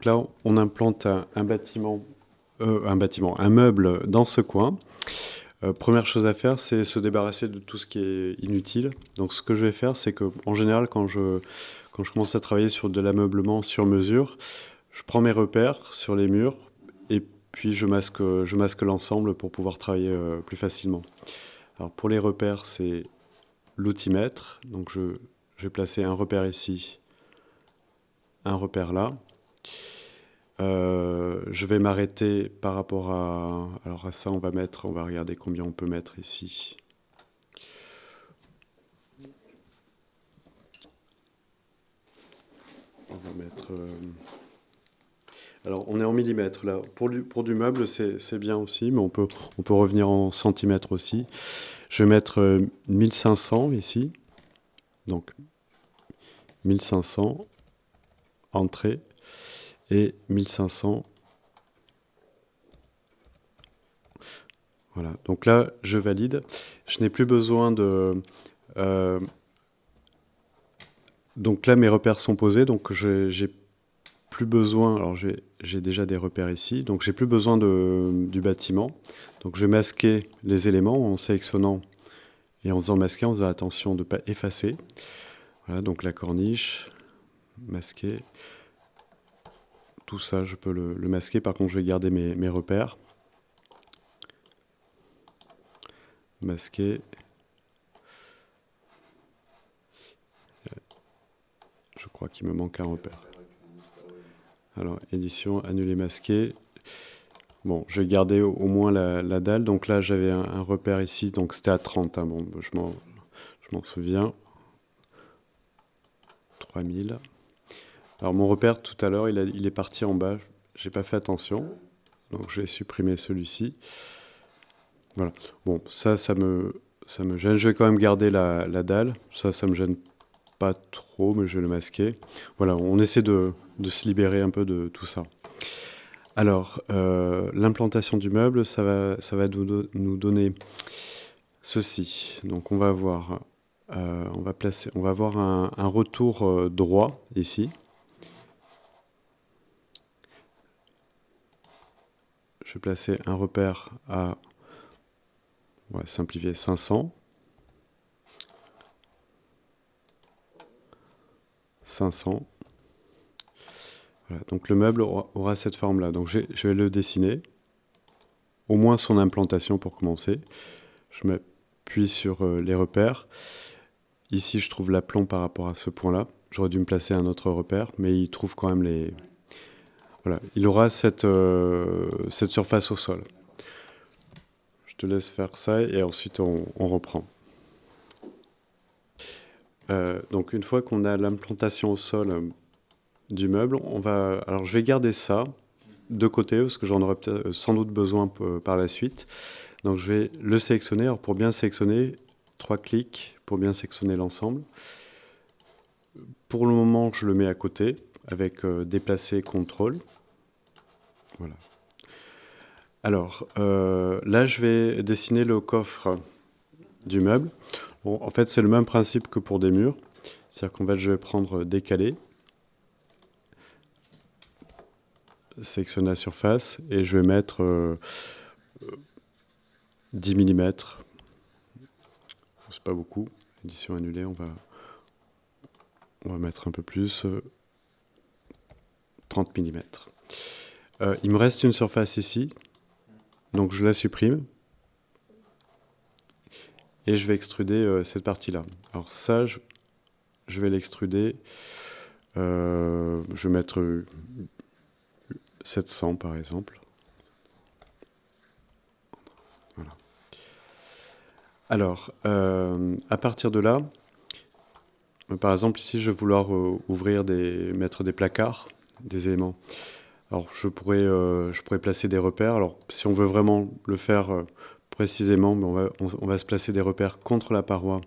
là, on implante un meuble dans ce coin. Première chose à faire, c'est se débarrasser de tout ce qui est inutile. Donc ce que je vais faire, c'est que en général, quand je commence à travailler sur de l'ameublement sur mesure, je prends mes repères sur les murs et puis je masque l'ensemble pour pouvoir travailler plus facilement. Alors pour les repères, c'est l'outimètre. Donc je vais placer un repère ici, un repère là. Je vais m'arrêter par rapport à... Alors à ça, on va regarder combien on peut mettre ici. On va mettre... Alors on est en millimètres là. Pour du meuble, c'est bien aussi, mais on peut revenir en centimètres aussi. Je vais mettre 1500 ici. Donc 1500 entrée et 1500. Voilà, donc là, je valide. Je n'ai plus besoin de... donc là, mes repères sont posés, donc j'ai plus besoin... Alors, j'ai déjà des repères ici, donc j'ai plus besoin du bâtiment. Donc, je vais masquer les éléments en sélectionnant et en faisant masquer, en faisant attention de ne pas effacer. Voilà, donc la corniche, masquer. Tout ça, je peux le masquer. Par contre, je vais garder mes repères. Masquer. Je crois qu'il me manque un repère. Alors, édition, annuler, masquer. Bon, je vais garder au moins la dalle. Donc là, j'avais un repère ici, donc c'était à 30. Hein. Bon, je m'en souviens. 3000. Alors mon repère, tout à l'heure, il est parti en bas. J'ai pas fait attention. Donc je vais supprimer celui-ci. Voilà. Bon, ça me gêne. Je vais quand même garder la dalle. Ça me gêne pas trop, mais je vais le masquer. Voilà, on essaie de se libérer un peu de tout ça. Alors, l'implantation du meuble, ça va nous donner ceci. Donc, on va avoir, on va avoir un retour droit ici. Je vais placer un repère à, on va simplifier, 500. 500. Voilà, donc le meuble aura cette forme-là. Donc je vais le dessiner. Au moins son implantation pour commencer. Je m'appuie sur les repères. Ici, je trouve l'aplomb par rapport à ce point-là. J'aurais dû me placer un autre repère, mais il trouve quand même les... Voilà, il aura cette surface au sol. Je te laisse faire ça et ensuite on reprend. Donc une fois qu'on a l'implantation au sol du meuble, alors je vais garder ça de côté parce que j'en aurai sans doute besoin par la suite. Donc je vais le sélectionner. Alors pour bien sélectionner, 3 clics pour bien sélectionner l'ensemble. Pour le moment, je le mets à côté avec déplacer, contrôle. Voilà. Alors là, je vais dessiner le coffre du meuble. Bon, en fait, c'est le même principe que pour des murs. C'est-à-dire qu'en fait, je vais prendre décaler, sélectionner la surface et je vais mettre 10 mm. C'est pas beaucoup. Édition annulée, on va mettre un peu plus. 30 mm. Il me reste une surface ici. Donc je la supprime. Et je vais extruder cette partie-là. Alors ça, je vais l'extruder. Je vais mettre 700 par exemple. Voilà. Alors, à partir de là, par exemple ici, je vais vouloir mettre des placards, des éléments. Alors je pourrais placer des repères. Alors si on veut vraiment le faire précisément, on va se placer des repères contre la paroi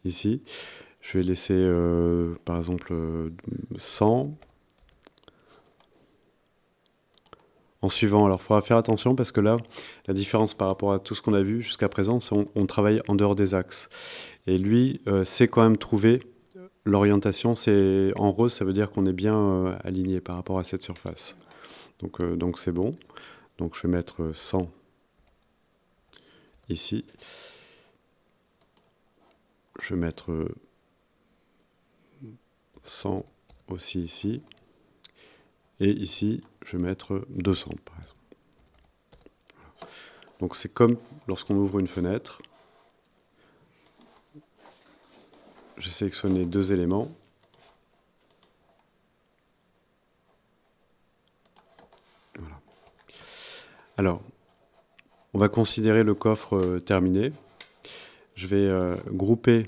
ici. Je vais laisser par exemple 100. En suivant, alors il faudra faire attention parce que là, la différence par rapport à tout ce qu'on a vu jusqu'à présent, c'est qu'on travaille en dehors des axes. Et lui sait quand même trouver l'orientation, c'est en rose, ça veut dire qu'on est bien aligné par rapport à cette surface. Donc c'est bon. Donc je vais mettre 100 ici. Je vais mettre 100 aussi ici. Et ici, je vais mettre 200 par exemple. Donc c'est comme lorsqu'on ouvre une fenêtre. J'ai sélectionné 2 éléments. Voilà. Alors, on va considérer le coffre terminé. Je vais grouper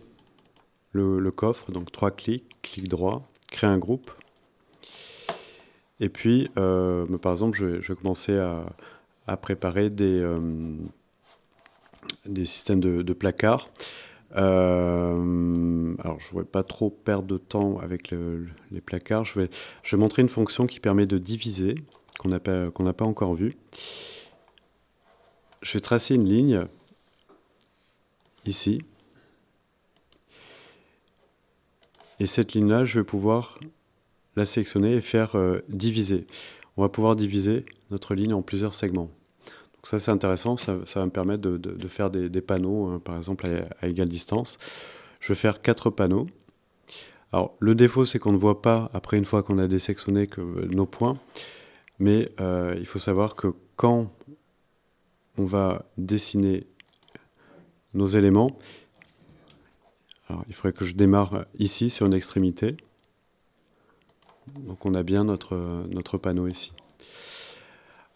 le coffre, donc 3 clics, clic droit, créer un groupe. Et puis, par exemple, je vais commencer à préparer des systèmes de placards. Alors, je ne voudrais pas trop perdre de temps avec les placards. Je vais montrer une fonction qui permet de diviser, qu'on n'a pas encore vue. Je vais tracer une ligne ici. Et cette ligne-là, je vais pouvoir la sélectionner et faire diviser. On va pouvoir diviser notre ligne en plusieurs segments. Donc ça, c'est intéressant. Ça va me permettre de faire des panneaux, par exemple, à égale distance. Je vais faire 4 panneaux. Alors, le défaut, c'est qu'on ne voit pas, après une fois qu'on a désélectionné, que nos points. Mais il faut savoir que quand on va dessiner nos éléments, alors, il faudrait que je démarre ici, sur une extrémité. Donc, on a bien notre panneau ici.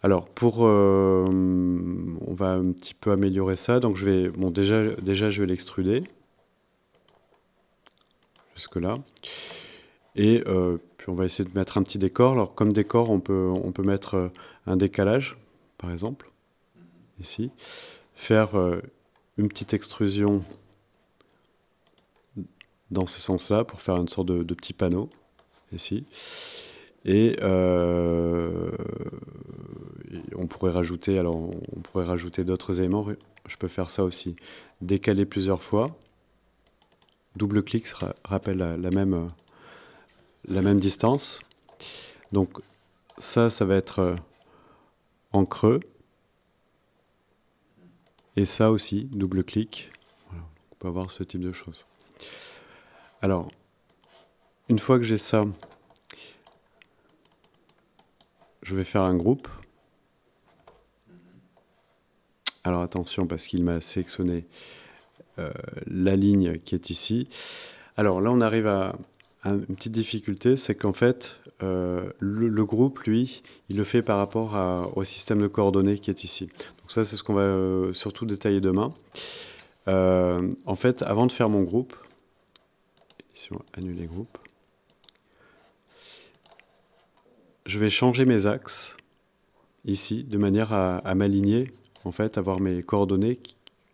Alors, on va un petit peu améliorer ça. Donc, déjà, je vais l'extruder. Jusque-là. Et puis, on va essayer de mettre un petit décor. Alors, comme décor, on peut mettre un décalage, par exemple, ici. Faire une petite extrusion dans ce sens-là pour faire une sorte de petit panneau, ici. Et on pourrait rajouter d'autres éléments. Je peux faire ça aussi. Décaler plusieurs fois. Double clic rappelle la même distance. Donc ça va être en creux. Et ça aussi, double clic. Voilà, on peut avoir ce type de choses. Alors, une fois que j'ai ça, je vais faire un groupe. Alors attention, parce qu'il m'a sélectionné la ligne qui est ici. Alors là, on arrive à une petite difficulté, c'est qu'en fait, le groupe, lui, il le fait par rapport au système de coordonnées qui est ici. Donc ça, c'est ce qu'on va surtout détailler demain. En fait, avant de faire mon groupe, ici on va annuler groupe, je vais changer mes axes ici, de manière à m'aligner, en fait, avoir mes coordonnées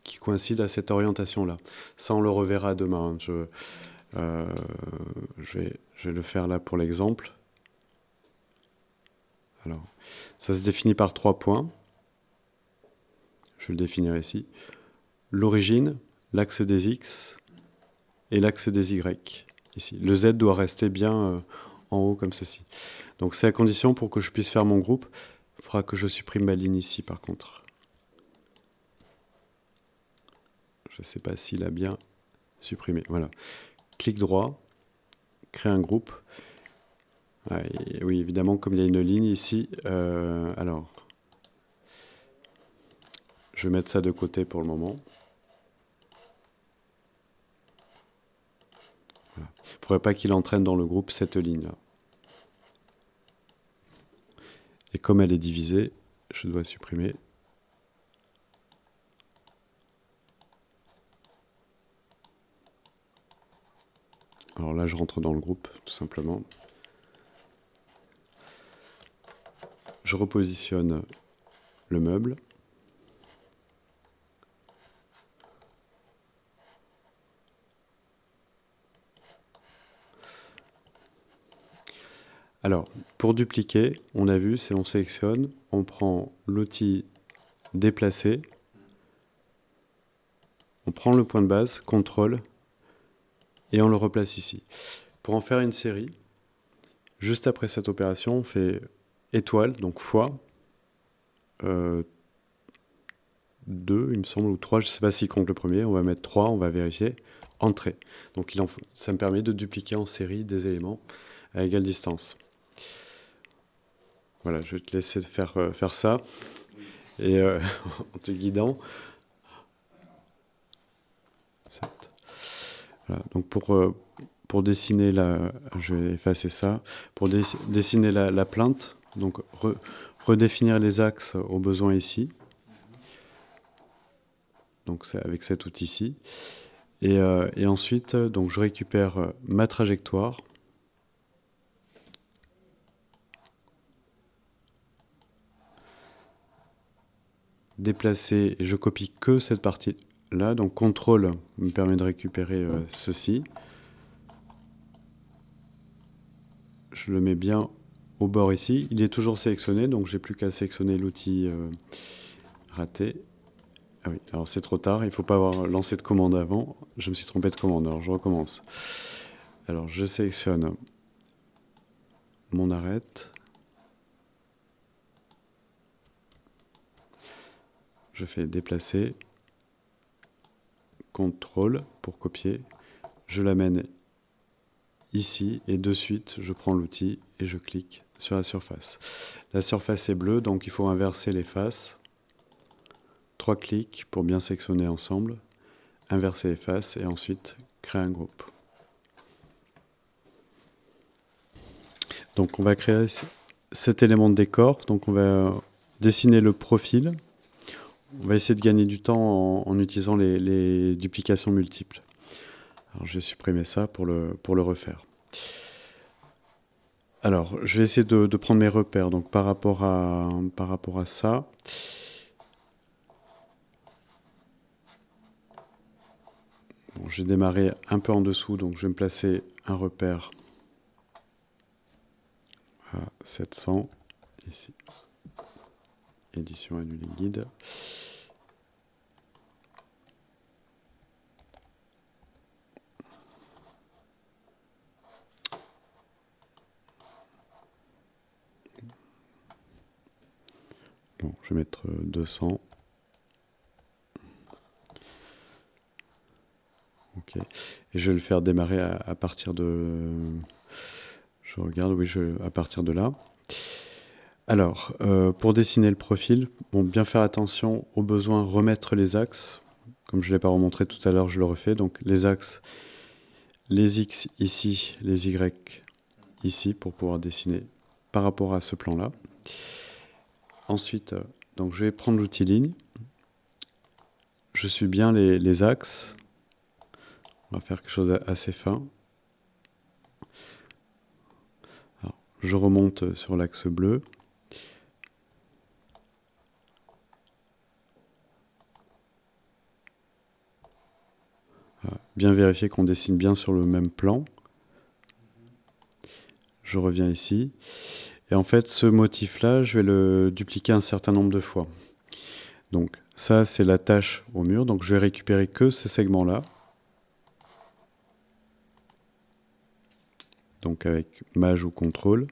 qui coïncident à cette orientation-là. Ça, on le reverra demain. Je vais le faire là pour l'exemple. Alors, ça se définit par 3 points. Je vais le définir ici. L'origine, l'axe des X et l'axe des Y, ici. Le Z doit rester bien en haut comme ceci. Donc c'est à condition pour que je puisse faire mon groupe. Il faudra que je supprime ma ligne ici par contre. Je ne sais pas s'il a bien supprimé. Voilà. Clic droit, créer un groupe. Oui, évidemment, comme il y a une ligne ici, alors, je vais mettre ça de côté pour le moment. Voilà. Il ne faudrait pas qu'il entraîne dans le groupe cette ligne-là. Et comme elle est divisée, je dois supprimer. Alors là, je rentre dans le groupe, tout simplement. Je repositionne le meuble. Alors, pour dupliquer, on a vu, c'est on sélectionne, on prend l'outil déplacer, on prend le point de base, CTRL, et on le replace ici. Pour en faire une série, juste après cette opération, on fait étoile, donc fois, 2, il me semble, ou 3, je ne sais pas s'il compte le premier, on va mettre 3, on va vérifier, entrée. Donc ça me permet de dupliquer en série des éléments à égale distance. Voilà, je vais te laisser faire ça, et en te guidant. Voilà, donc pour dessiner je vais effacer ça, pour dessiner la plainte, donc redéfinir les axes au besoin ici, donc c'est avec cet outil-ci, et ensuite donc je récupère ma trajectoire, déplacer, et je copie que cette partie-là, donc CTRL me permet de récupérer ceci, je le mets bien au bord ici, il est toujours sélectionné, donc j'ai plus qu'à sélectionner l'outil raté. Ah oui, alors c'est trop tard, il ne faut pas avoir lancé de commande avant, je me suis trompé de commande, alors je recommence. Alors je sélectionne mon arête, je fais déplacer, CTRL pour copier, je l'amène ici et de suite je prends l'outil et je clique sur la surface. La surface est bleue, donc il faut inverser les faces. 3 clics pour bien sectionner ensemble, inverser les faces et ensuite créer un groupe. Donc on va créer cet élément de décor, donc on va dessiner le profil. On va essayer de gagner du temps en utilisant les duplications multiples. Alors je vais supprimer ça pour le refaire. Alors je vais essayer de prendre mes repères. Donc par rapport à ça, bon, j'ai démarré un peu en dessous, donc je vais me placer un repère à 700 ici. Édition annulée guide. Bon, je vais mettre 200. Ok. Et je vais le faire démarrer à partir de... Je regarde, oui, à partir de là. Alors, pour dessiner le profil, bon, bien faire attention au besoin de remettre les axes. Comme je ne l'ai pas remontré tout à l'heure, je le refais. Donc les axes, les X ici, les Y ici, pour pouvoir dessiner par rapport à ce plan-là. Ensuite, donc je vais prendre l'outil ligne. Je suis bien les axes. On va faire quelque chose d'assez fin. Alors, je remonte sur l'axe bleu. Bien vérifier qu'on dessine bien sur le même plan. Je reviens ici. Et en fait, ce motif-là, je vais le dupliquer un certain nombre de fois. Donc ça, c'est la tâche au mur. Donc je vais récupérer que ces segments-là. Donc avec Maj ou CTRL.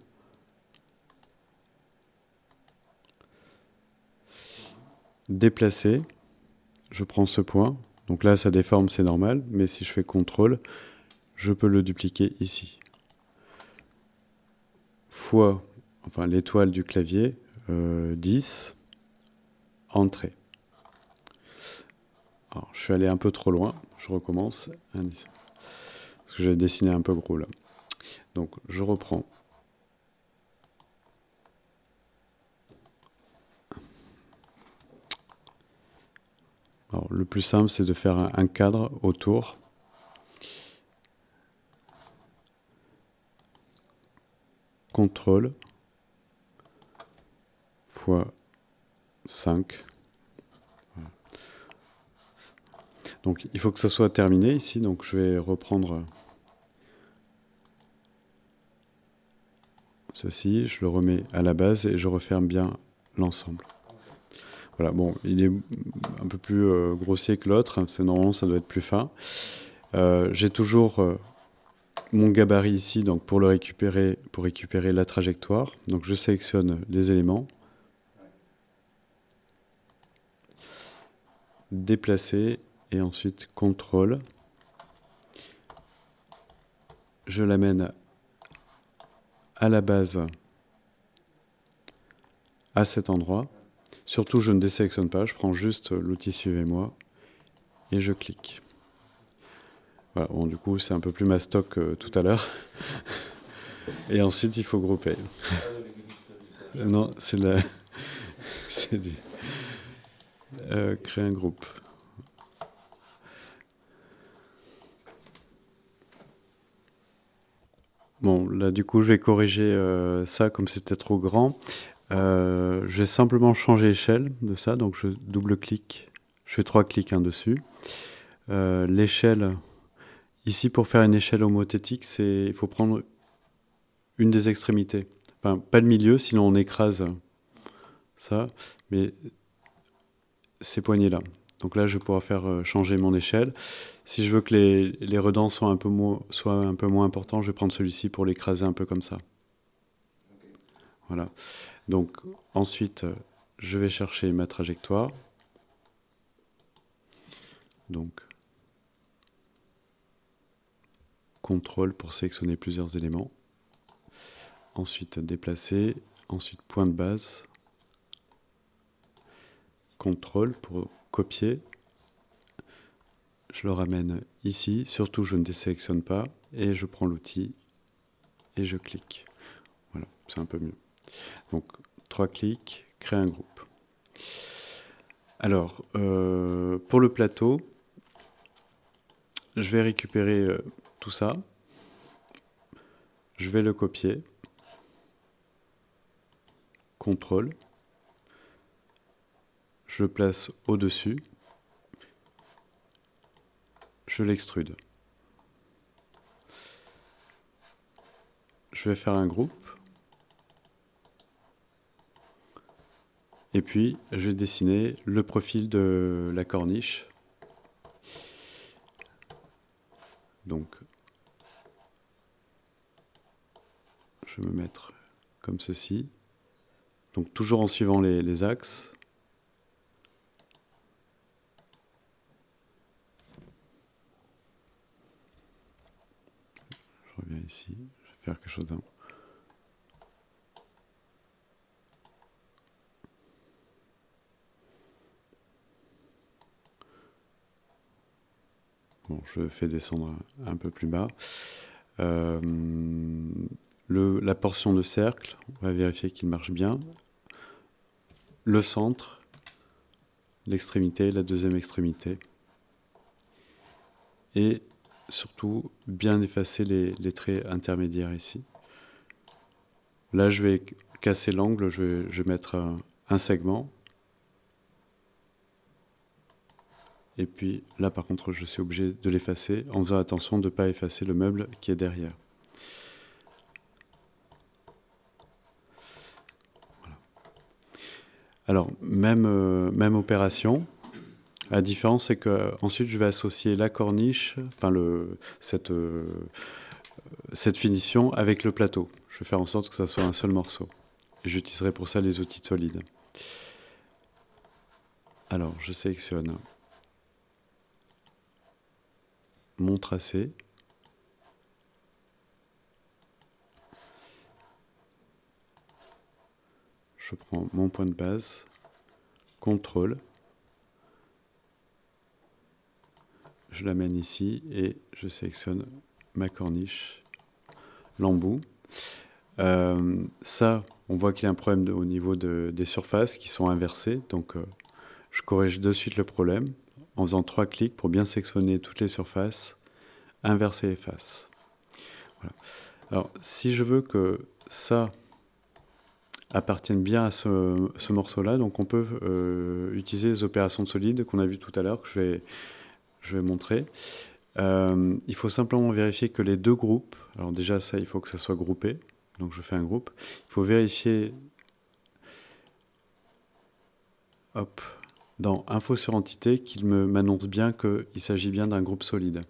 Déplacer. Je prends ce point. Donc là, ça déforme, c'est normal. Mais si je fais CTRL, je peux le dupliquer ici. Fois, enfin l'étoile du clavier, 10. Entrée. Alors, je suis allé un peu trop loin. Je recommence. Parce que j'ai dessiné un peu gros là. Donc je reprends. Alors, le plus simple, c'est de faire un cadre autour. CTRL fois 5. Voilà. Donc il faut que ça soit terminé ici. Donc je vais reprendre ceci, je le remets à la base et je referme bien l'ensemble. Voilà, bon, il est un peu plus grossier que l'autre. Normalement, ça doit être plus fin. J'ai toujours mon gabarit ici, donc pour récupérer la trajectoire. Donc je sélectionne les éléments. Déplacer et ensuite contrôle. Je l'amène à la base à cet endroit. Surtout, je ne désélectionne pas, je prends juste l'outil Suivez-moi et je clique. Voilà, bon, du coup, c'est un peu plus mastoc que tout à l'heure. Et ensuite, il faut grouper. Non, c'est la... c'est du... créer un groupe. Bon, là, du coup, je vais corriger ça comme c'était trop grand. Je vais simplement changer l'échelle de ça, donc je double-clique. Je fais 3 clics dessus. L'échelle, ici, pour faire une échelle homothétique, il faut prendre une des extrémités. Enfin, pas le milieu, sinon on écrase ça, mais ces poignées-là. Donc là, je vais pouvoir faire changer mon échelle. Si je veux que les redans soient un peu moins importants, je vais prendre celui-ci pour l'écraser un peu comme ça. Voilà. Donc ensuite, je vais chercher ma trajectoire. Donc, CTRL pour sélectionner plusieurs éléments. Ensuite, déplacer. Ensuite, point de base. CTRL pour copier. Je le ramène ici. Surtout, je ne désélectionne pas. Et je prends l'outil et je clique. Voilà, c'est un peu mieux. Donc, 3 clics, créer un groupe. Alors, pour le plateau, je vais récupérer tout ça. Je vais le copier. CTRL. Je le place au-dessus. Je l'extrude. Je vais faire un groupe. Et puis, je vais dessiner le profil de la corniche. Donc, je vais me mettre comme ceci. Donc, toujours en suivant les axes. Je reviens ici. Je vais faire quelque chose d'un... Bon, je fais descendre un peu plus bas. La portion de cercle, on va vérifier qu'il marche bien. Le centre, l'extrémité, la deuxième extrémité. Et surtout, bien effacer les traits intermédiaires ici. Là, je vais casser l'angle, je vais mettre un segment. Et puis là, par contre, je suis obligé de l'effacer en faisant attention de ne pas effacer le meuble qui est derrière. Voilà. Alors, même opération. La différence, c'est que ensuite, je vais associer la corniche, enfin cette finition avec le plateau. Je vais faire en sorte que ça soit un seul morceau. J'utiliserai pour ça les outils de solide. Alors, je sélectionne mon tracé. Je prends mon point de base, CTRL, je l'amène ici et je sélectionne ma corniche, l'embout. Ça, on voit qu'il y a un problème au niveau des surfaces qui sont inversées, donc je corrige de suite le problème en faisant 3 clics pour bien sélectionner toutes les surfaces, inverser les faces. Voilà. Alors, si je veux que ça appartiennent bien à ce morceau-là. Donc on peut utiliser les opérations de solide qu'on a vues tout à l'heure, que je vais montrer. Il faut simplement vérifier que les deux groupes, alors déjà ça, il faut que ça soit groupé, donc je fais un groupe. Il faut vérifier, hop, dans Info sur entité, qu'il m'annonce bien qu'il s'agit bien d'un groupe solide.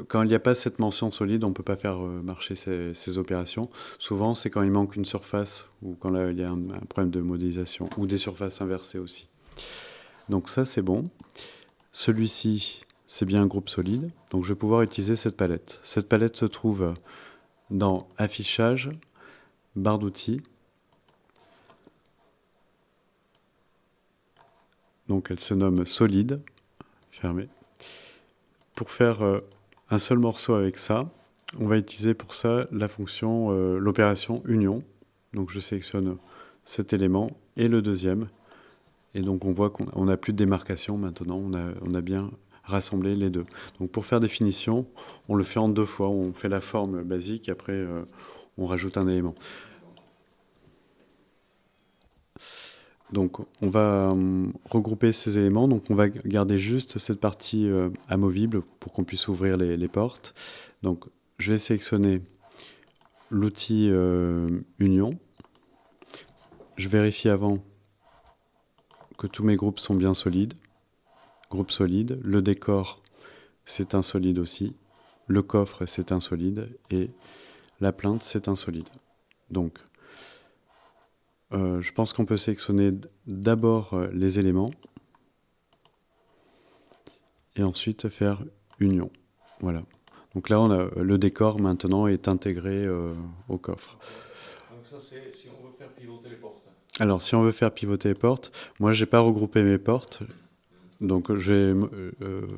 Quand il n'y a pas cette mention solide, on ne peut pas faire marcher ces opérations. Souvent, c'est quand il manque une surface ou quand là, il y a un problème de modélisation ou des surfaces inversées aussi. Donc ça, c'est bon. Celui-ci, c'est bien un groupe solide. Donc je vais pouvoir utiliser cette palette. Cette palette se trouve dans Affichage, barre d'outils. Donc elle se nomme Solide, fermée. Pour faire un seul morceau avec ça, on va utiliser pour ça la fonction, l'opération union. Donc je sélectionne cet élément et le deuxième. Et donc on voit qu'on n'a plus de démarcation maintenant, on a bien rassemblé les deux. Donc pour faire des finitions, on le fait en 2 fois. On fait la forme basique, après on rajoute un élément. Donc on va regrouper ces éléments. Donc on va garder juste cette partie amovible pour qu'on puisse ouvrir les portes. Donc je vais sélectionner l'outil Union. Je vérifie avant que tous mes groupes sont bien solides. Groupe solide. Le décor, c'est un solide aussi. Le coffre, c'est un solide. Et la plainte, c'est un solide. Donc je pense qu'on peut sélectionner d'abord les éléments et ensuite faire union. Voilà. Donc là, le décor maintenant est intégré au coffre. Donc ça, c'est si on veut faire pivoter les portes. Alors, si on veut faire pivoter les portes, moi, j'ai pas regroupé mes portes. Donc, je vais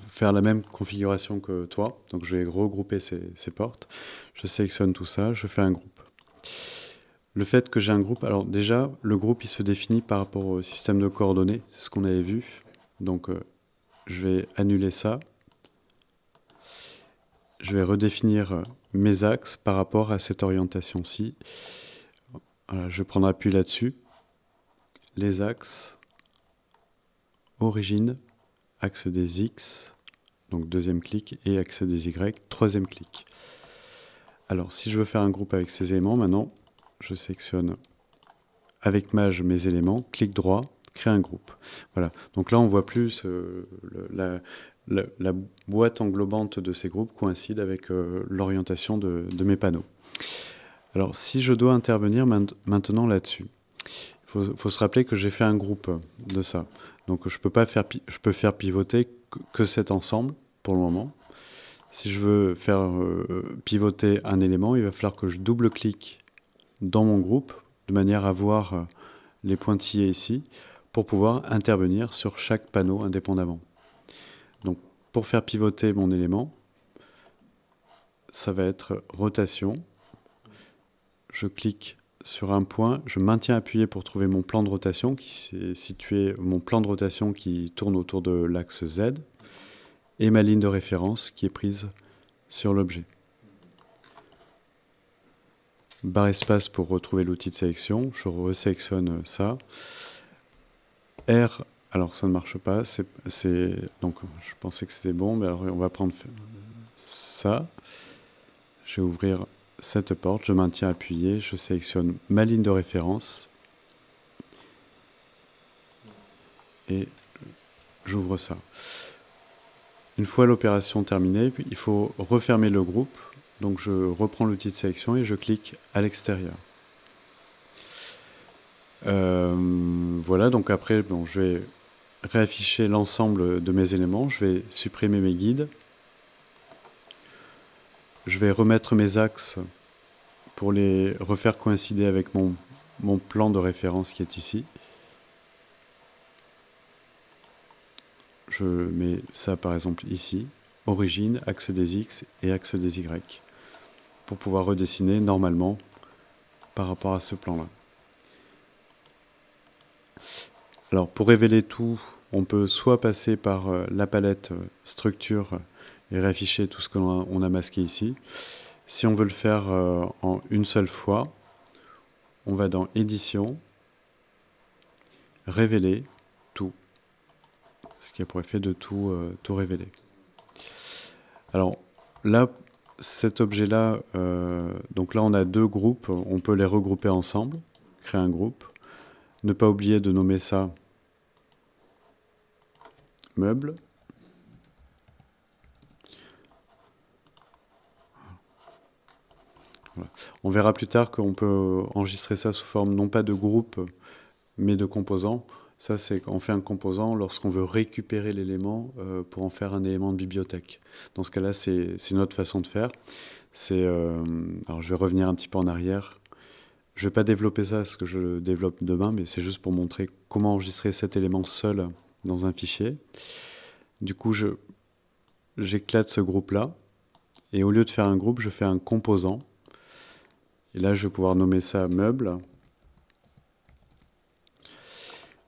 faire la même configuration que toi. Donc, je vais regrouper ces portes. Je sélectionne tout ça, je fais un groupe. Le fait que j'ai un groupe, alors déjà, le groupe, il se définit par rapport au système de coordonnées. C'est ce qu'on avait vu. Donc, je vais annuler ça. Je vais redéfinir mes axes par rapport à cette orientation-ci. Voilà, je vais prendre appui là-dessus. Les axes, origine, axe des X, donc deuxième clic, et axe des Y, troisième clic. Alors, si je veux faire un groupe avec ces éléments, maintenant, je sélectionne avec Maj mes éléments, clic droit, créer un groupe. Voilà. Donc là, on voit plus la boîte englobante de ces groupes coïncide avec l'orientation de mes panneaux. Alors, si je dois intervenir maintenant là-dessus, il faut se rappeler que j'ai fait un groupe de ça. Donc, je peux faire pivoter que cet ensemble pour le moment. Si je veux faire pivoter un élément, il va falloir que je double-clique dans mon groupe de manière à voir les pointillés ici pour pouvoir intervenir sur chaque panneau indépendamment. Donc, pour faire pivoter mon élément, ça va être rotation. Je clique sur un point, je maintiens appuyé pour trouver mon plan de rotation mon plan de rotation qui tourne autour de l'axe Z et ma ligne de référence qui est prise sur l'objet. Barre espace pour retrouver l'outil de sélection, je resélectionne ça. R, alors ça ne marche pas, donc je pensais que c'était bon, mais alors on va prendre ça. Je vais ouvrir cette porte, je maintiens appuyé, je sélectionne ma ligne de référence et j'ouvre ça. Une fois l'opération terminée, il faut refermer le groupe. Donc je reprends l'outil de sélection et je clique à l'extérieur. Voilà, donc après, bon, je vais réafficher l'ensemble de mes éléments. Je vais supprimer mes guides. Je vais remettre mes axes pour les refaire coïncider avec mon plan de référence qui est ici. Je mets ça par exemple ici, origine, axe des X et axe des Y, pour pouvoir redessiner normalement par rapport à ce plan-là. Alors pour révéler tout, on peut soit passer par la palette structure et réafficher tout ce qu'on a masqué ici. Si on veut le faire en une seule fois, on va dans édition, révéler tout, ce qui a pour effet de tout révéler. Alors là, cet objet-là, donc là on a 2 groupes, on peut les regrouper ensemble, créer un groupe. Ne pas oublier de nommer ça meuble. Voilà. On verra plus tard qu'on peut enregistrer ça sous forme non pas de groupe, mais de composants. Ça, c'est qu'on fait un composant lorsqu'on veut récupérer l'élément pour en faire un élément de bibliothèque. Dans ce cas-là, c'est une autre façon de faire. Alors, je vais revenir un petit peu en arrière. Je ne vais pas développer ça, ce que je développe demain, mais c'est juste pour montrer comment enregistrer cet élément seul dans un fichier. Du coup, j'éclate ce groupe-là. Et au lieu de faire un groupe, je fais un composant. Et là, je vais pouvoir nommer ça meuble.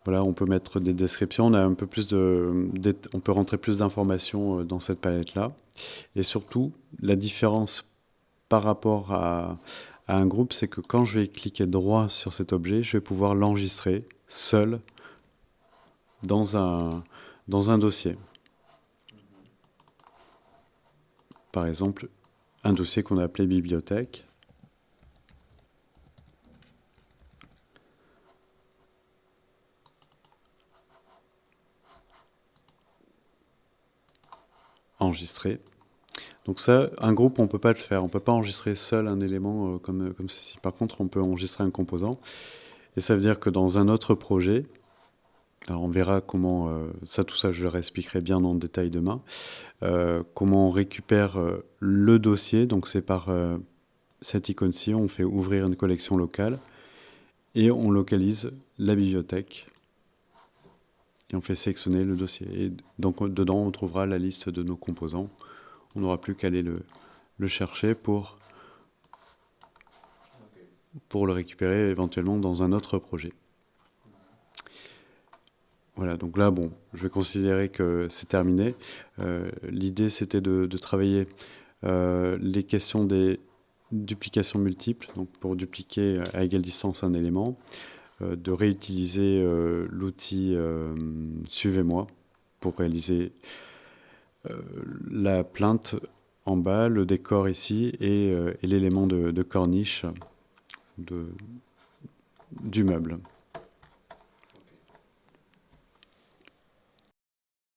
Voilà, on peut mettre des descriptions, on a un peu plus on peut rentrer plus d'informations dans cette palette-là. Et surtout, la différence par rapport à un groupe, c'est que quand je vais cliquer droit sur cet objet, je vais pouvoir l'enregistrer seul dans un dossier. Par exemple, un dossier qu'on a appelé bibliothèque. Enregistrer. Donc ça, un groupe, on ne peut pas le faire. On ne peut pas enregistrer seul un élément comme ceci. Par contre, on peut enregistrer un composant. Et ça veut dire que dans un autre projet, alors on verra comment, tout ça je le réexpliquerai bien en détail demain, comment on récupère le dossier. Donc c'est par cette icône-ci, on fait ouvrir une collection locale et on localise la bibliothèque. Et on fait sélectionner le dossier. Et donc dedans, on trouvera la liste de nos composants. On n'aura plus qu'à aller le chercher pour le récupérer éventuellement dans un autre projet. Voilà, donc là, bon, je vais considérer que c'est terminé. L'idée, c'était de travailler les questions des duplications multiples, donc pour dupliquer à égale distance un élément, de réutiliser l'outil Suivez-moi pour réaliser la plainte en bas, le décor ici et l'élément de corniche du meuble.